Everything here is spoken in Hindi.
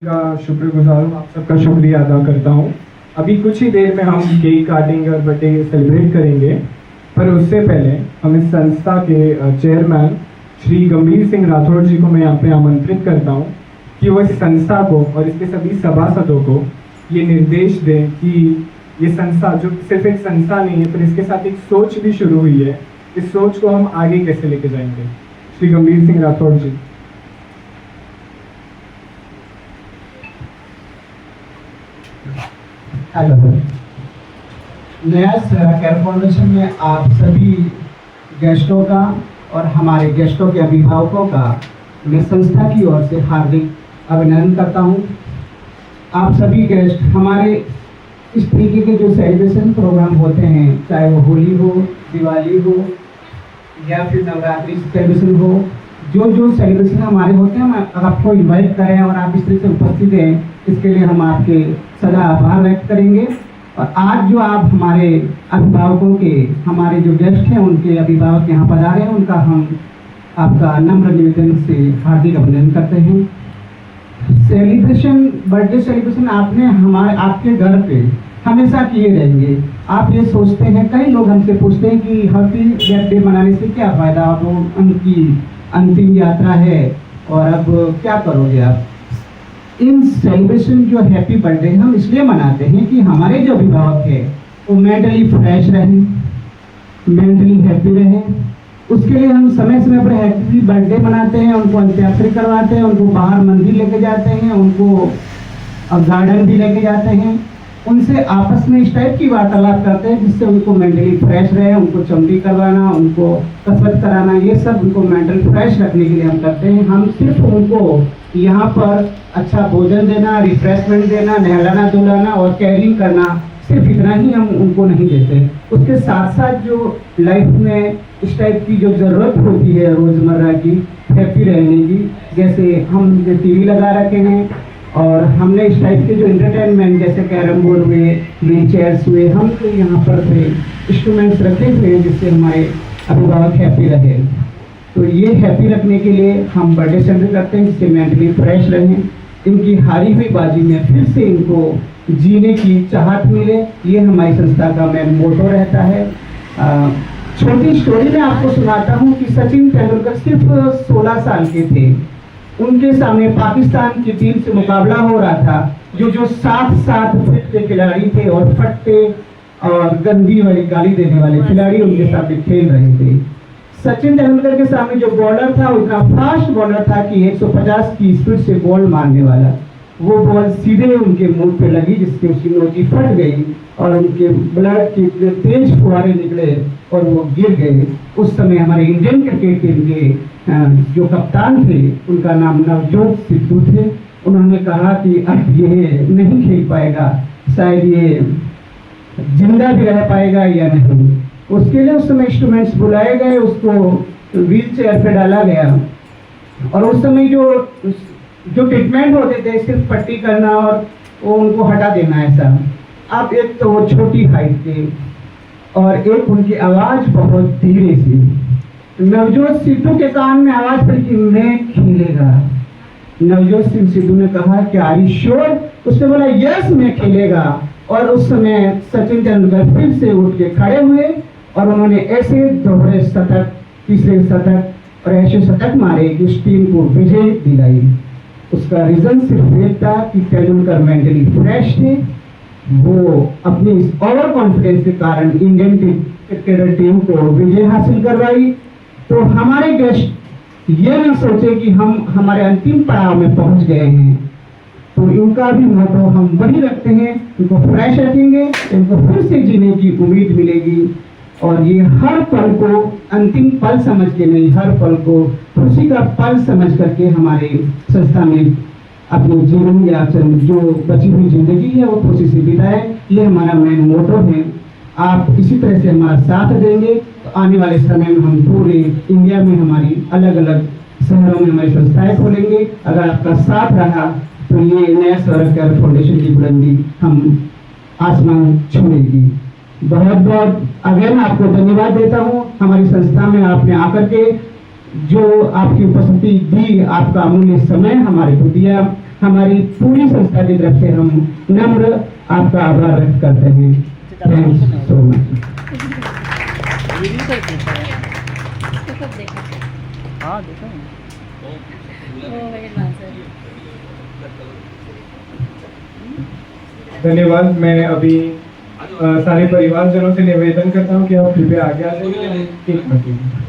का शुक्रगुजार हूँ, आप सबका शुक्रिया अदा करता हूँ। अभी कुछ ही देर में हम केक काटेंगे और बर्थडे सेलिब्रेट करेंगे, पर उससे पहले हम इस संस्था के चेयरमैन श्री गंभीर सिंह राठौड़ जी को मैं यहाँ पे आमंत्रित करता हूँ कि वो इस संस्था को और इसके सभी सभासदों को ये निर्देश दें कि ये संस्था जो सिर्फ एक संस्था नहीं है, पर इसके साथ एक सोच भी शुरू हुई है, इस सोच को हम आगे कैसे लेके जाएंगे। श्री गंभीर सिंह राठौड़ जी। हेलो, नया केयर फाउंडेशन में आप सभी गेस्टों का और हमारे गेस्टों के अभिभावकों का मैं संस्था की ओर से हार्दिक अभिनंदन करता हूं। आप सभी गेस्ट हमारे इस तरीके के जो सेलिब्रेशन प्रोग्राम होते हैं, चाहे वो होली हो, दिवाली हो या फिर नवरात्रि सेलिब्रेशन हो, जो सेलिब्रेशन हमारे होते हैं, हम आपको इन्वाइट करें और आप इस तरह से उपस्थित हैं, इसके लिए हम आपके सदा आभार व्यक्त करेंगे। और आज जो आप हमारे अभिभावकों के, हमारे जो गेस्ट हैं उनके अभिभावक यहाँ पधारे हैं, उनका हम आपका नम्र निवेदन से हार्दिक अभिनंदन करते हैं। सेलिब्रेशन, बर्थडे सेलिब्रेशन आपने आपके घर पे हमेशा किए रहेंगे। आप ये सोचते हैं, कई लोग हमसे पूछते हैं कि हैप्पी बर्थडे मनाने से क्या फ़ायदा, अब उनकी अंतिम यात्रा है और अब क्या करोगे आप। इन सेलिब्रेशन जो हैप्पी बर्थडे हम इसलिए मनाते हैं कि हमारे जो अभिभावक है वो मेंटली फ्रेश रहें, मेंटली हैप्पी रहें। उसके लिए हम समय समय पर हैप्पी बर्थडे मनाते हैं, उनको अंत्याक्षरी करवाते हैं, उनको बाहर मंदिर लेके जाते हैं, उनको गार्डन भी लेके जाते हैं, उनसे आपस में इस टाइप की वार्तालाप करते हैं जिससे उनको मेंटली फ्रेश रहे। उनको चमड़ी करवाना, उनको कसरत कराना, ये सब उनको मेंटल फ्रेश रखने के लिए हम करते हैं। हम सिर्फ उनको यहाँ पर अच्छा भोजन देना, रिफ्रेशमेंट देना, नहलाना धुलाना और केयरिंग करना, सिर्फ इतना ही हम उनको नहीं देते। उसके साथ साथ जो लाइफ में इस टाइप की जो ज़रूरत होती है रोज़मर्रा की हैप्पी रहने की, जैसे हम जो टीवी लगा रखे हैं और हमने इस टाइप के जो एंटरटेनमेंट जैसे कैरम बोर्ड हुए, व्हील चेयर्स हुए, हम तो यहाँ पर इंस्ट्रूमेंट्स रखे हुए हैं जिससे हमारे अभिभावक हैप्पी रहे। तो ये हैप्पी रखने के लिए हम बर्थडे सेलिब्रेट करते हैं जिससे मेंटली फ्रेश रहें, इनकी हारी हुई बाजी में फिर से इनको जीने की चाहत मिले। ये हमारी संस्था का मेन मोटो रहता है। छोटी स्टोरी में आपको सुनाता हूँ कि सचिन तेंदुलकर सिर्फ 16 साल के थे। उनके सामने पाकिस्तान की टीम से मुकाबला हो रहा था, जो 7 फुट के खिलाड़ी थे और फट्टे और गंदी वाली गाली देने वाले खिलाड़ी उनके सामने खेल रहे थे। सचिन तेंदुलकर के सामने जो बॉलर था वो इतना फास्ट बॉलर था कि 150 की स्पीड से बॉल मारने वाला, वो बॉल सीधे उनके मुंह पे लगी जिससे उसकी नोकी फट गई और उनके ब्लड के तेज फुहारे निकले और वो गिर गए। उस समय हमारे इंडियन क्रिकेट टीम के जो कप्तान थे उनका नाम नवजोत सिद्धू थे। उन्होंने कहा कि अब ये नहीं खेल पाएगा, शायद ये जिंदा भी रह पाएगा या नहीं। उसके लिए उस समय इंस्ट्रूमेंट्स बुलाए गए, उसको व्हील चेयर पे डाला गया और उस समय जो ट्रीटमेंट होते थे सिर्फ पट्टी करना और वो उनको हटा देना ऐसा। अब एक तो वो छोटी हाइट थे और एक उनकी आवाज़ बहुत धीरे सी। नवजोत सिद्धू के कान में आवाज़ पड़ी कि मैं खेलेगा। नवजोत सिंह सिद्धू ने कहा कि आर यू श्योर? उसने बोला यस मैं खेलेगा। और उस समय सचिन तेंदुलकर फिर से उठ के खड़े हुए और उन्होंने ऐसे दोहरे शतक, तीसरे शतक और ऐसे शतक मारे कि उस टीम को विजय दिलाई। उसका रीज़न सिर्फ ये था कि तेंदुलकर मेंटली फ्रेश थे। वो अपनी इस ओवर कॉन्फिडेंस के कारण इंडियन क्रिकेटर टीम को विजय हासिल करवाई। तो हमारे गेस्ट ये ना सोचे कि हम हमारे अंतिम पड़ाव में पहुंच गए हैं, तो इनका भी मोटो हम वही रखते हैं, इनको फ्रेश रखेंगे, इनको फिर से जीने की उम्मीद मिलेगी और ये हर पल को अंतिम पल समझ के नहीं, हर पल को खुशी का पल समझ करके हमारे संस्था में अपने जीवन या जो बची हुई जिंदगी है वो खुशी से बिताए। ये हमारा मेन मोटो है। आप इसी तरह से हमारा साथ देंगे तो आने वाले समय में हम पूरे इंडिया में हमारी अलग अलग शहरों में हमारी संस्थाएं खोलेंगे। अगर आपका साथ रहा तो ये नया स्वर्ग केयर फाउंडेशन की बुलंदी हम आसमान छूएगी। बहुत बहुत अगेन आपको धन्यवाद देता हूँ। हमारी संस्था में आपने आकर के जो आपकी उपस्थिति दी, आपका अमूल्य समय हमारे को दिया, हमारी पूरी संस्था की तरफ से हम नम्र आपका आभार व्यक्त करते हैं। Thanks so much. धन्यवाद। मैं अभी सारे परिवारजनों से निवेदन करता हूँ कि आप कृपया आगे आ जाइए, केक काटेंगे।